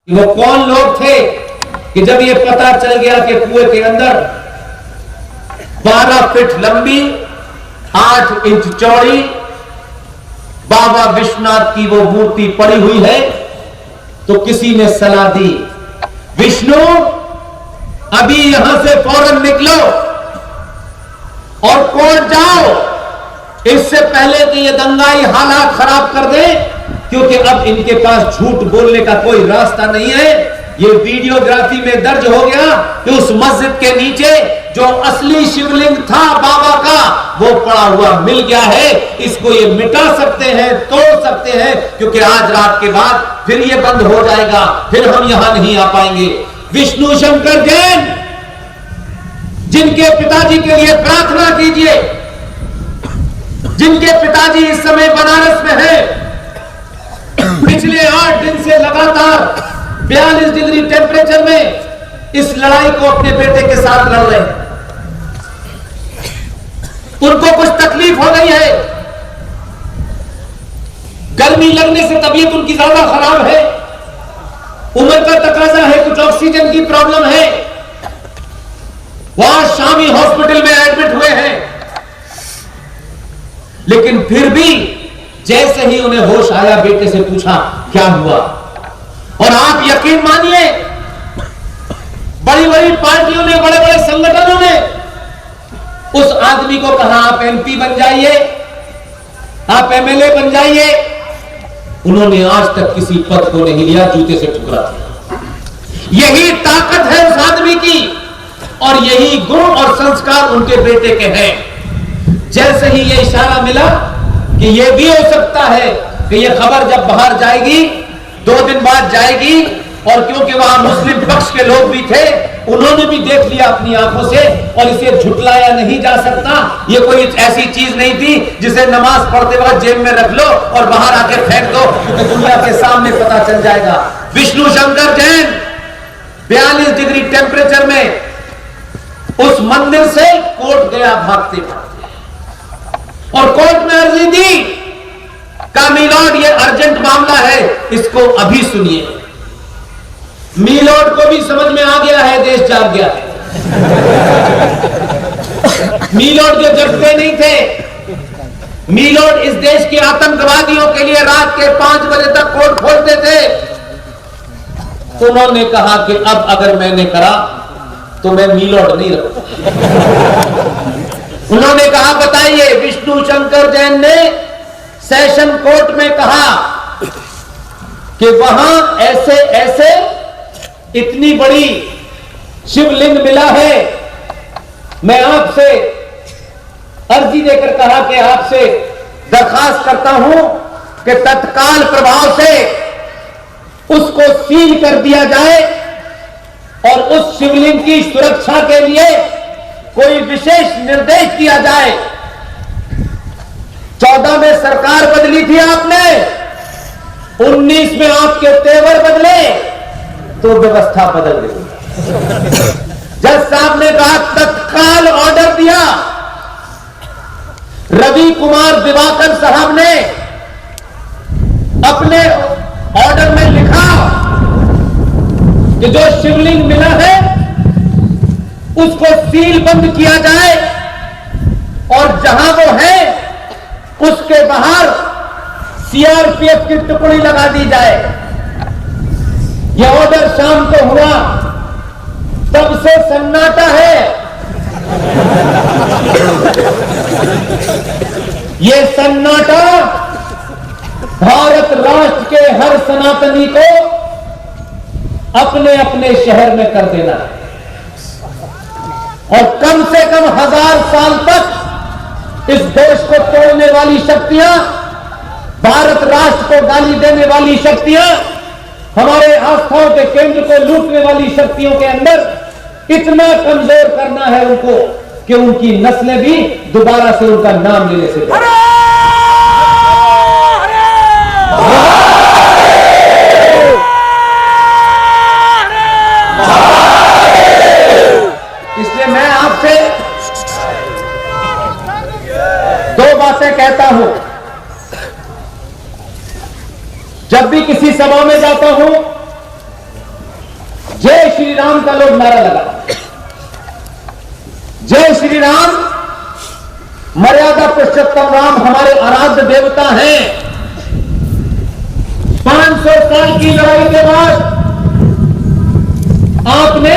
वो कौन लोग थे कि जब ये पता चल गया कि कुएं के अंदर 12 फीट लंबी 8 इंच चौड़ी बाबा विश्वनाथ की वो मूर्ति पड़ी हुई है, तो किसी ने सलाह दी, विष्णु अभी यहां से फौरन निकलो और कोर्ट जाओ, इससे पहले कि ये दंगाई हालात खराब कर दे, क्योंकि अब इनके पास झूठ बोलने का कोई रास्ता नहीं है। ये वीडियोग्राफी में दर्ज हो गया कि उस मस्जिद के नीचे जो असली शिवलिंग था बाबा का, वो पड़ा हुआ मिल गया है। इसको ये मिटा सकते हैं, तोड़ सकते हैं, क्योंकि आज रात के बाद फिर ये बंद हो जाएगा, फिर हम यहां नहीं आ पाएंगे। विष्णु शंकर जैन, जिनके पिताजी के लिए प्रार्थना कीजिए, जिनके पिताजी इस समय बनारस में हैं, पिछले 8 दिन से लगातार 42 डिग्री टेम्परेचर में इस लड़ाई को अपने बेटे के साथ लड़ रहे हैं। उनको कुछ तकलीफ हो गई है, गर्मी लगने से तबीयत उनकी ज्यादा खराब है, उम्र का तकाजा है, कुछ ऑक्सीजन की प्रॉब्लम है, वहां शामी हॉस्पिटल में एडमिट हुए हैं। लेकिन फिर भी जैसे ही उन्हें होश आया, बेटे से पूछा क्या हुआ, और आप यकीन मानिए बड़ी बड़ी पार्टियों ने, बड़े बड़े संगठनों ने उस आदमी को कहा आप एमपी बन जाइए, आप एमएलए बन जाइए। उन्होंने आज तक किसी पद को नहीं लिया, जूते से ठुकरा दिया। यही ताकत है उस आदमी की, और यही गुण और संस्कार उनके बेटे के हैं। जैसे ही यह इशारा मिला कि यह भी हो सकता है कि यह खबर जब बाहर जाएगी, 2 दिन बाद जाएगी, और क्योंकि वहां मुस्लिम पक्ष के लोग भी थे, उन्होंने भी देख लिया अपनी आंखों से, और इसे झुटलाया नहीं जा सकता। ये कोई ऐसी चीज नहीं थी जिसे नमाज पढ़ते वक्त जेब में रख लो और बाहर आके फेंक दो, क्योंकि दुनिया के सामने पता चल जाएगा। विष्णु शंकर जैन 42 डिग्री टेम्परेचर में उस मंदिर से कोर्ट गया भागते भागते, और कोर्ट में अर्जी दी का मीलॉर्ड ये अर्जेंट मामला है, इसको अभी सुनिए। मीलॉर्ड को भी समझ में आ गया है, देश जाग गया है। मीलॉर्ड जो जगते नहीं थे, मीलॉर्ड इस देश के आतंकवादियों के लिए रात के 5 बजे तक कोर्ट खोलते थे। उन्होंने कहा कि अब अगर मैंने करा तो मैं मीलॉर्ड नहीं रहूंगा। उन्होंने कहा बताइए, विष्णु शंकर जैन ने सेशन कोर्ट में कहा कि वहां ऐसे ऐसे इतनी बड़ी शिवलिंग मिला है। मैं आपसे अर्जी देकर कहा कि आपसे दरखास्त करता हूं कि तत्काल प्रभाव से उसको सील कर दिया जाए, और उस शिवलिंग की सुरक्षा के लिए कोई विशेष निर्देश दिया जाए। 14 में सरकार बदली थी आपने, 19 में आपके तेवर बदले तो व्यवस्था बदल गई। जज साहब ने कहा तत्काल ऑर्डर दिया। रवि कुमार दिवाकर साहब ने अपने ऑर्डर में लिखा कि जो शिवलिंग मिला है उसको सील बंद किया जाए, और जहां वो है उसके बाहर सीआरपीएफ की टुकड़ी लगा दी जाए। यह ऑर्डर शाम को हुआ, तब से सन्नाटा है। यह सन्नाटा भारत राष्ट्र के हर सनातनी को अपने अपने शहर में कर देना है, और कम से कम 1000 साल तक इस देश को तोड़ने वाली शक्तियां, भारत राष्ट्र को गाली देने वाली शक्तियां, हमारे आस्थाओं के केंद्र को लूटने वाली शक्तियों के अंदर इतना कमजोर करना है उनको कि उनकी नस्लें भी दोबारा से उनका नाम लेने से इसलिए मैं आपसे 2 बातें कहता हूं। जब भी किसी सभा में जाता हूं श्री राम का लोग नारा लगा। जय श्री राम, मर्यादा पुरुषोत्तम राम हमारे आराध्य देवता हैं। 500 साल की लड़ाई के बाद आपने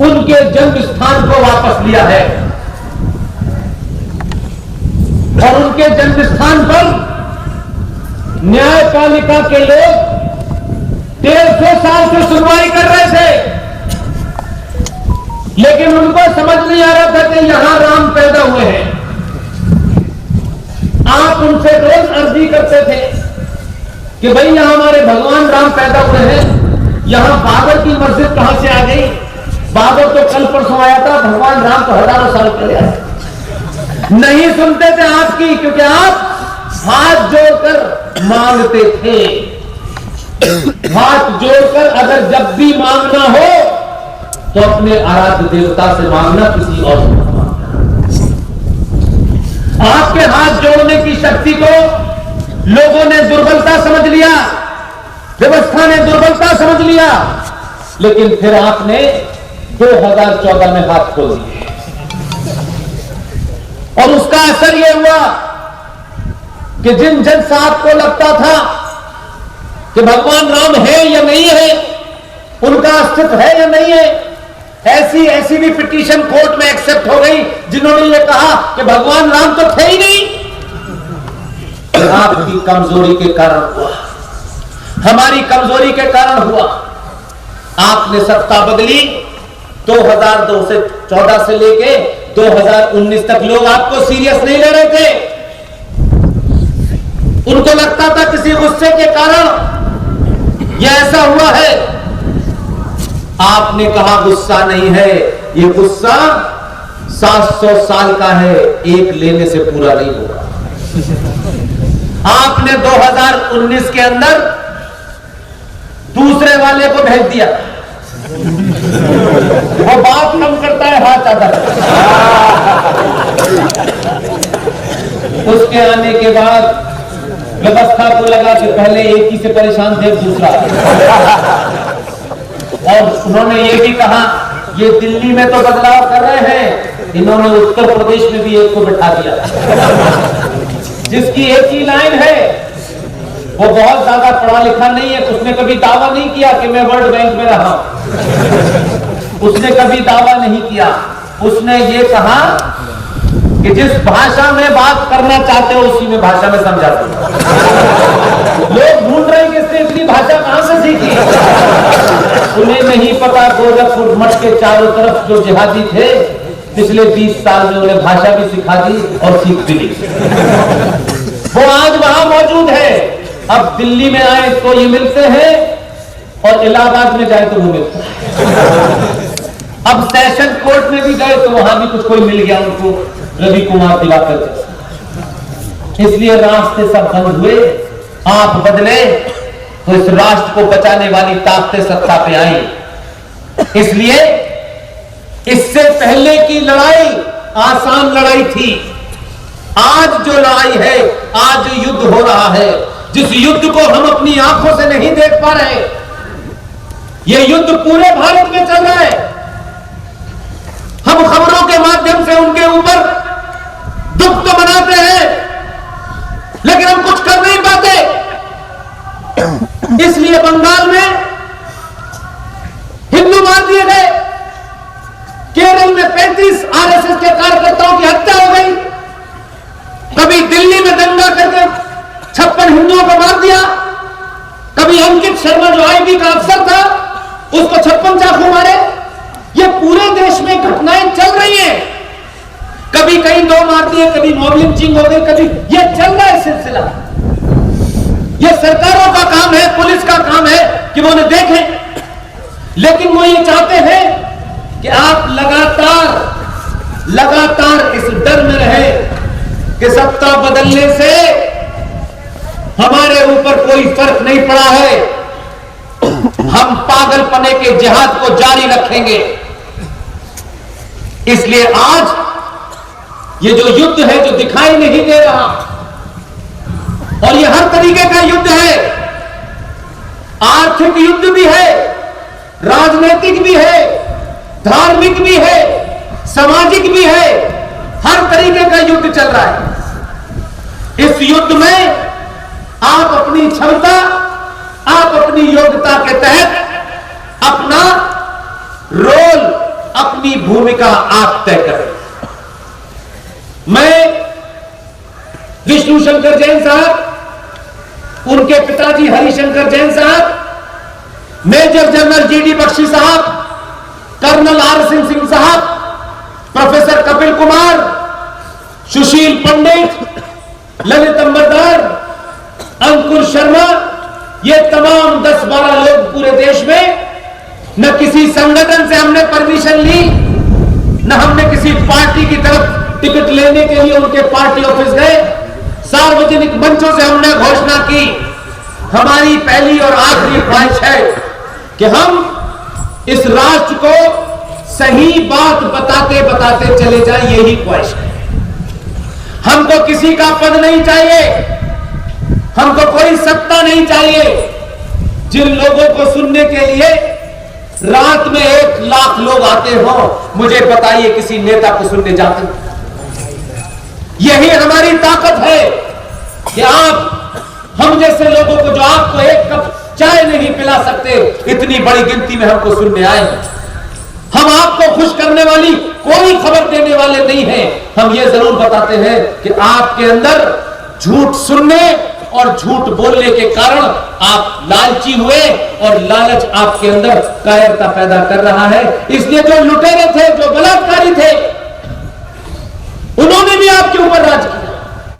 उनके जन्म स्थान को वापस लिया है और उनके जन्म स्थान पर न्यायपालिका के लोग 150 साल से सुनवाई कर रहे थे, लेकिन उनको समझ नहीं आ रहा था कि यहां राम पैदा हुए हैं। आप उनसे रोज अर्जी करते थे कि भाई यहां हमारे भगवान राम पैदा हुए हैं, यहां बाबर की मस्जिद कहां से आ गई? बाबर तो कल परसों आया था, भगवान राम तो हजारों साल पहले आए। नहीं सुनते थे आपकी, क्योंकि आप हाथ जोड़कर मांगते थे। हाथ जोड़कर अगर जब भी मांगना हो तो अपने आराध्य देवता से मांगना, किसी और से मत मांगना। आपके हाथ जोड़ने की शक्ति को लोगों ने दुर्बलता समझ लिया, व्यवस्था ने दुर्बलता समझ लिया, लेकिन फिर आपने 2014 में हाथ खोल दिए और उसका असर यह हुआ कि जिन जन साहब को लगता था कि भगवान राम है या नहीं है, उनका अस्तित्व है या नहीं है, ऐसी भी पिटीशन कोर्ट में एक्सेप्ट हो गई जिन्होंने ये कहा कि भगवान राम तो थे ही नहीं। आपकी कमजोरी के कारण हुआ, हमारी कमजोरी के कारण हुआ। आपने सत्ता बदली, 2014 से लेके 2019 तक लोग आपको सीरियस नहीं ले रहे थे। उनको लगता था किसी गुस्से के कारण यह ऐसा हुआ है। आपने कहा गुस्सा नहीं है, ये गुस्सा 700 साल का है, एक लेने से पूरा नहीं होगा। आपने 2019 के अंदर दूसरे वाले को भेज दिया। वो बात कम करता है, हाथ आता है। उसके आने के बाद व्यवस्था को लगा कि पहले एक ही से परेशान थे, दूसरा। और उन्होंने ये भी कहा ये दिल्ली में तो बदलाव कर रहे हैं, इन्होंने उत्तर प्रदेश में भी एक को बिठा दिया जिसकी एक ही लाइन है। वो बहुत ज्यादा पढ़ा लिखा नहीं है, उसने कभी दावा नहीं किया कि मैं वर्ल्ड बैंक में रहा हूं। उसने कभी दावा नहीं किया। उसने ये कहा कि जिस भाषा में बात करना चाहते हो उसी में भाषा में समझाते हो। लोग ढूंढ रहे हैं कि इसने इतनी भाषा कहां से सीखी। उन्हें नहीं पता गोरखपुर मठ के चारों तरफ जो जिहादी थे, पिछले 20 साल में उन्हें भाषा भी सिखा दी और सीख भी ली। वो आज वहां मौजूद है। अब दिल्ली में आए तो ये मिलते हैं और इलाहाबाद में जाए तो वो मिलते हैं। अब सेशन कोर्ट में भी गए तो वहां भी कुछ कोई मिल गया उनको, रवि कुमार दिवाकर जैसा। इसलिए रास्ते सब बंद हुए। आप बदले तो इस राष्ट्र को बचाने वाली ताकतें सत्ता पे आई। इसलिए इससे पहले की लड़ाई आसान लड़ाई थी। आज जो लड़ाई है, आज युद्ध हो रहा है, जिस युद्ध को हम अपनी आंखों से नहीं देख पा रहे, यह युद्ध पूरे भारत में चल रहा है। हम खबरों के माध्यम से उनके ऊपर दुख तो मनाते हैं, लेकिन हम कुछ कर नहीं पाते। इसलिए बंगाल में हिंदू मार दिए गए, केरल में 35 आरएसएस के कार्यकर्ताओं की हत्या हो गई, कभी दिल्ली में दंगा करके 56 हिंदुओं को मार दिया, कभी अंकित शर्मा जो आईबी का अफसर था उसको 56 चाकू मारे। ये पूरे देश में घटनाएं चल रही हैं। कभी कहीं 2 मार दिए, कभी मॉब लिंचिंग हो गई, कभी ये चल रहा है सिलसिला। ये सरकारों का काम है, पुलिस का काम है कि वो उन्हें देखें, लेकिन वो ये चाहते हैं कि आप लगातार इस डर में रहे कि सत्ता बदलने से हमारे ऊपर कोई फर्क नहीं पड़ा है, हम पागलपने के जिहाद को जारी रखेंगे। इसलिए आज ये जो युद्ध है, जो दिखाई नहीं दे रहा, और ये हर तरीके का युद्ध है, आर्थिक युद्ध भी है, राजनीतिक भी है, धार्मिक भी है, सामाजिक भी है, हर तरीके का युद्ध चल रहा है। इस युद्ध में आप अपनी क्षमता, आप अपनी योग्यता के तहत अपना रोल, अपनी भूमिका आप तय करें। मैं विष्णु शंकर जैन साहब, उनके पिताजी हरिशंकर जैन साहब, मेजर जनरल जीडी बख्शी साहब, कर्नल आर सिंह साहब, प्रोफेसर कपिल कुमार, सुशील पंडित, ललित अंबरदार, अंकुर शर्मा, ये तमाम 10-12 लोग पूरे देश में, न किसी संगठन से हमने परमिशन ली, न हमने किसी पार्टी की तरफ टिकट लेने के लिए उनके पार्टी ऑफिस गए। सार्वजनिक मंचों से हमने घोषणा की, हमारी पहली और आखिरी ख्वाहिश है कि हम इस राष्ट्र को सही बात बताते बताते चले जाएं, यही ख्वाहिश है। हमको किसी का पद नहीं चाहिए, हमको कोई सत्ता नहीं चाहिए। जिन लोगों को सुनने के लिए रात में 1 लाख लोग आते हो, मुझे बताइए किसी नेता को सुनने जाते हो? यही हमारी ताकत है कि आप, हम जैसे लोगों को, जो आपको 1 कप चाय नहीं पिला सकते, इतनी बड़ी गिनती में हमको सुनने आए हैं। हम आपको खुश करने वाली कोई खबर देने वाले नहीं हैं। हम ये जरूर बताते हैं कि आपके अंदर झूठ सुनने और झूठ बोलने के कारण आप लालची हुए और लालच आपके अंदर कायरता पैदा कर रहा है। इसलिए जो लुटेरे थे, जो बलात्कारी थे, उन्होंने भी आपके ऊपर राज किया।